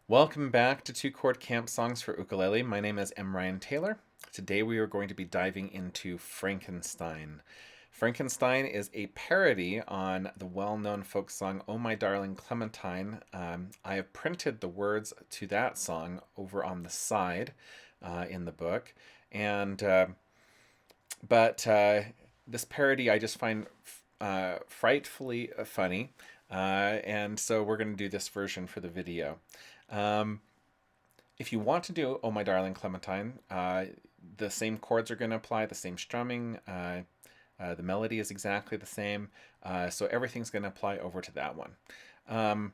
Welcome back to 2 Chord Camp Songs for Ukulele. My name is M. Ryan Taylor. Today we are going to be diving into Frankenstein. Frankenstein is a parody on the well-known folk song Oh My Darling Clementine. I have printed the words to that song over on the side in the book. And but this parody I just find frightfully funny. And so we're going to do this version for the video. Um, if you want to do Oh My Darling Clementine, the same chords are going to apply, the same strumming, the melody is exactly the same, so everything's going to apply over to that one.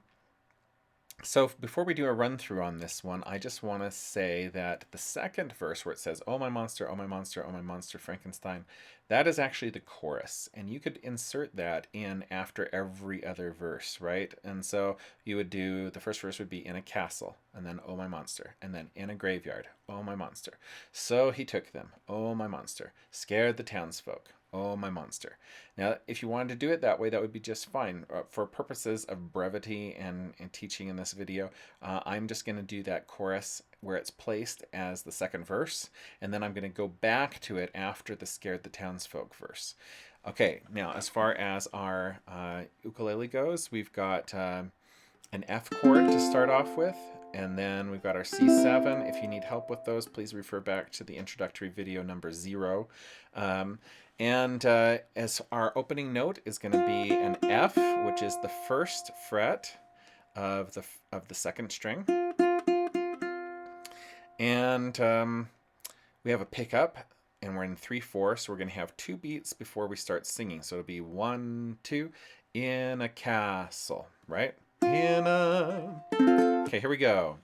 So before we do a run through on this one, I just want to say that the second verse where it says, oh my monster, oh my monster, oh my monster, Frankenstein, that is actually the chorus. And you could insert that in after every other verse, right? And so you would do, the first verse would be in a castle, and then oh my monster, and then in a graveyard, oh my monster. So he took them, oh my monster, scared the townsfolk, oh my monster. Now, if you wanted to do it that way, that would be just fine. For purposes of brevity and teaching in this video, I'm just going to do that chorus where it's placed as the second verse, and then I'm going to go back to it after the scared the townsfolk verse. Okay, now as far as our ukulele goes, we've got an F chord to start off with, and then we've got our C7. If you need help with those, please refer back to the introductory video number 0. And as our opening note is going to be an F, which is the first fret of the second string. And we have a pickup, and we're in 3/4, so we're going to have 2 beats before we start singing. So it'll be 1, 2, in a castle, right? Okay, here we go.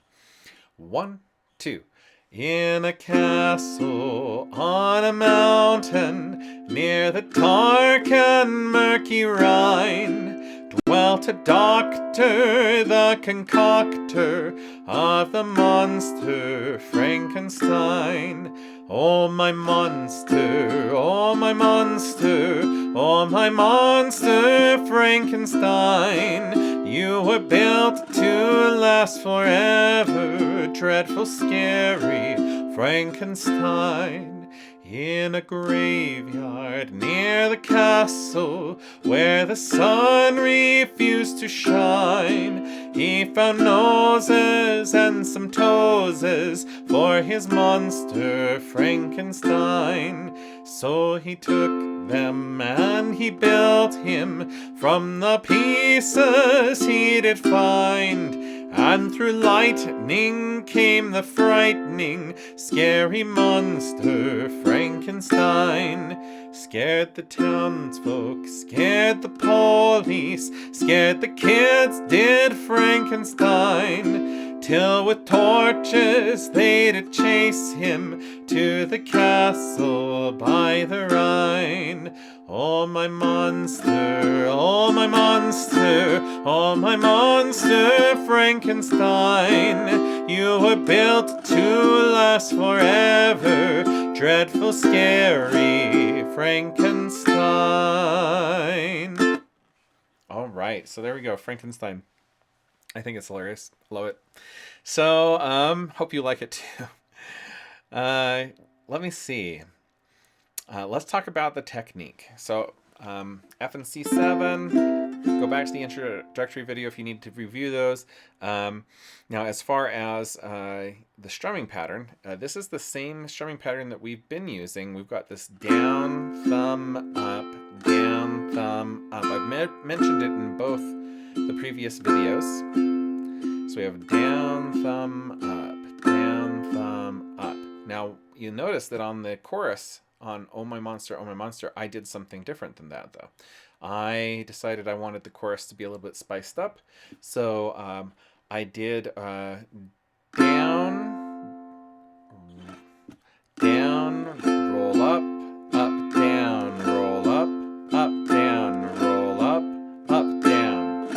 1, 2. In a castle on a mountain near the dark and murky Rhine dwelt a doctor, the concoctor of the monster Frankenstein. Oh my monster, oh my monster, oh my monster Frankenstein. You were built to last forever, dreadful, scary Frankenstein. In a graveyard near the castle, where the sun refused to shine, he found noses and some toeses for his monster Frankenstein. So he took them and he built him from the pieces he did find. And through lightning came the frightening, scary monster Frankenstein. Scared the townsfolk, scared the police, scared the kids did Frankenstein, till with torches they did chase him to the castle by the Rhine. Oh my monster, oh my monster, oh my monster Frankenstein. You were built to last forever, dreadful, scary Frankenstein. All right, so there we go, Frankenstein. I think it's hilarious. Love it. So, hope you like it too. Let me see. Let's talk about the technique. So F and C7, go back to the introductory video if you need to review those. Now as far as the strumming pattern, this is the same strumming pattern that we've been using. We've got this down, thumb, up, down, thumb, up. I've mentioned it in both the previous videos. So we have down, thumb, up, down, thumb, up. Now you notice that on the chorus, on oh my monster, I did something different than that though. I decided I wanted the chorus to be a little bit spiced up, so I did down, down, roll up, down, roll up, down, roll up, down.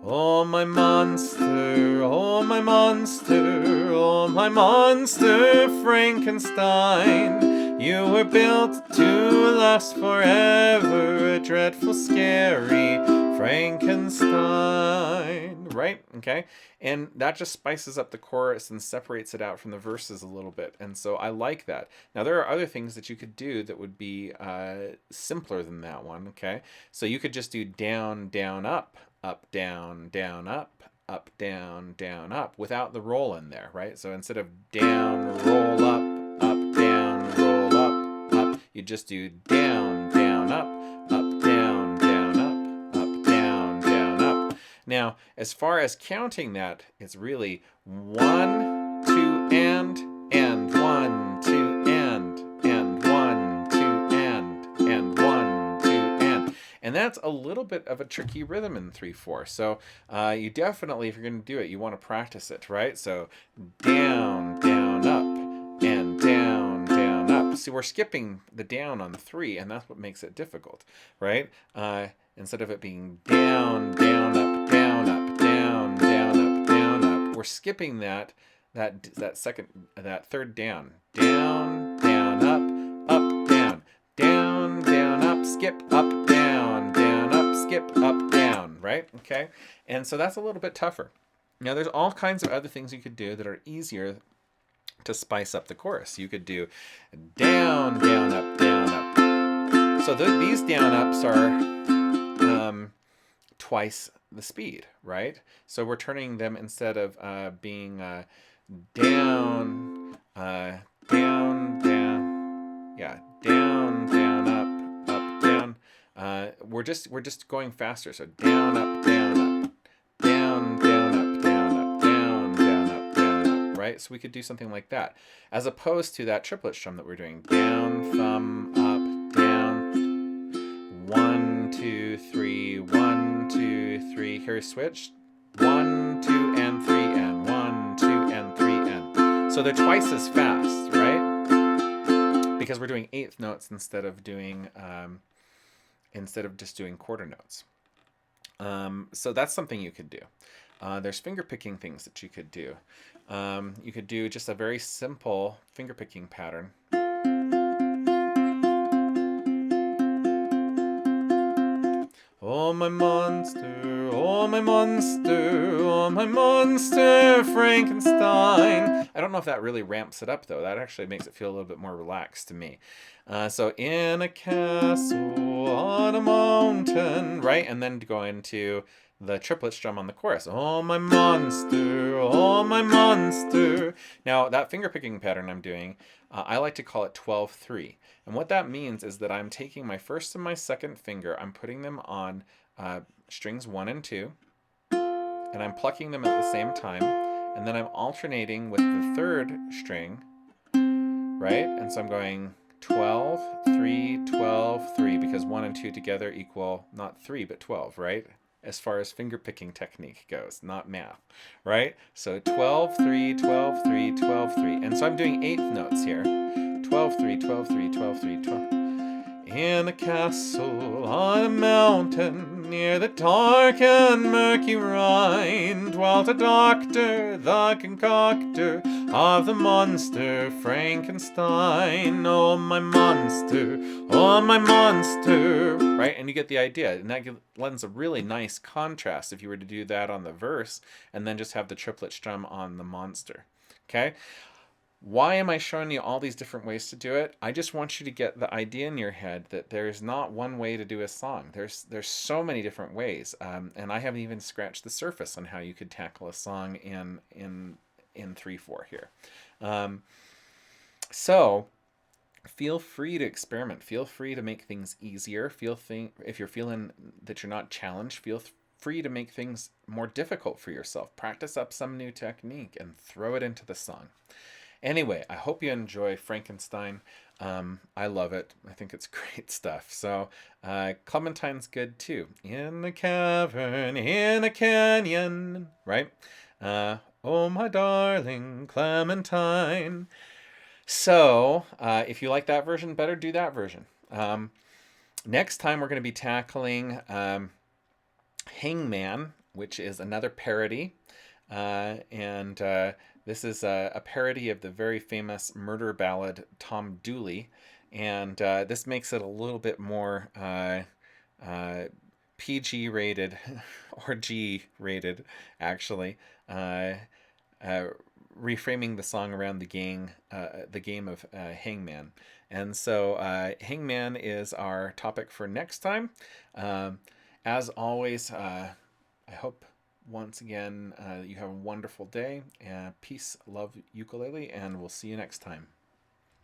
Oh my monster, oh my monster, oh my monster Frankenstein. You were built to last forever, a dreadful, scary Frankenstein. Right? Okay? And that just spices up the chorus and separates it out from the verses a little bit. And so I like that. Now, there are other things that you could do that would be simpler than that one. Okay? So you could just do down, down, up, down, down, up, down, down, up, without the roll in there, right? So instead of down, roll, up, down, roll, up, you just do down, down, up, down, down, up, down, down, up. Now, as far as counting that, it's really 1, 2, and 1, 2, and 1, 2, and 1, 2, and. And that's a little bit of a tricky rhythm in 3/4. So you definitely, if you're going to do it, you want to practice it, right? So down, down, up, and down, down, up. See, we're skipping the down on the 3, and that's what makes it difficult, right? Instead of it being down, down, up, down, up, down, down, up, down, up, we're skipping that third down. Down, down, up, down, down, down, up, skip, up, down, down, up, skip, up, down, right? Okay? And so that's a little bit tougher. Now, there's all kinds of other things you could do that are easier to spice up the chorus. You could do down, down, up, down, up. So these down ups are twice the speed, right? So we're turning them, instead of being down, down, down, yeah, down, down, up, down. We're just going faster. So down, up, down, up, down, down, up, down, up, down, down, up, down, up, right? So we could do something like that, as opposed to that triplet strum that we're doing. Down, thumb, up, down, 1, 2, 3, 1, 2, 3. Here, switch. 1, 2, and 3, and 1, 2, and 3, and. So they're twice as fast, right? Because we're doing eighth notes instead of just doing quarter notes. So that's something you could do. There's finger picking things that you could do. You could do just a very simple finger picking pattern. Oh, my monster, oh, my monster, oh, my monster, Frankenstein. I don't know if that really ramps it up, though. That actually makes it feel a little bit more relaxed to me. So in a castle on a mountain, right? And then to go into the triplet strum on the chorus. Oh, my monster, oh, my monster. Now, that finger picking pattern I'm doing, I like to call it 12-3. And what that means is that I'm taking my first and my second finger, I'm putting them on strings 1 and 2, and I'm plucking them at the same time, and then I'm alternating with the third string, right? And so I'm going 12, 3, 12, 3, because 1 and 2 together equal not 3, but 12, right? As far as finger picking technique goes, not math, right? So 12, 3, 12, 3, 12, 3. And so I'm doing eighth notes here. 12, 3, 12, 3, 12, 3, 12. In a castle on a mountain near the dark and murky Rhine dwelt a doctor, the concocter of the monster Frankenstein. Oh, my monster, oh, my monster. Right? And you get the idea. And that lends a really nice contrast if you were to do that on the verse and then just have the triplet strum on the monster. Okay? Why am I showing you all these different ways to do it? I just want you to get the idea in your head that there's not one way to do a song. There's so many different ways, and I haven't even scratched the surface on how you could tackle a song in 3/4 here. So feel free to experiment. Feel free to make things easier. If you're feeling that you're not challenged, feel free to make things more difficult for yourself. Practice up some new technique and throw it into the song. Anyway, I hope you enjoy Frankenstein. I love it. I think it's great stuff. So Clementine's good too. In a cavern, in a canyon, right? Oh, my darling Clementine. So if you like that version, better do that version. Next time we're going to be tackling Hangman, which is another parody. And this is a parody of the very famous murder ballad Tom Dooley, and this makes it a little bit more uh, PG rated or G rated, actually. Uh, uh, Reframing the song around the game of Hangman. And so, Hangman is our topic for next time. Um, as always, I hope once again you have a wonderful day. Peace, love, ukulele, and we'll see you next time.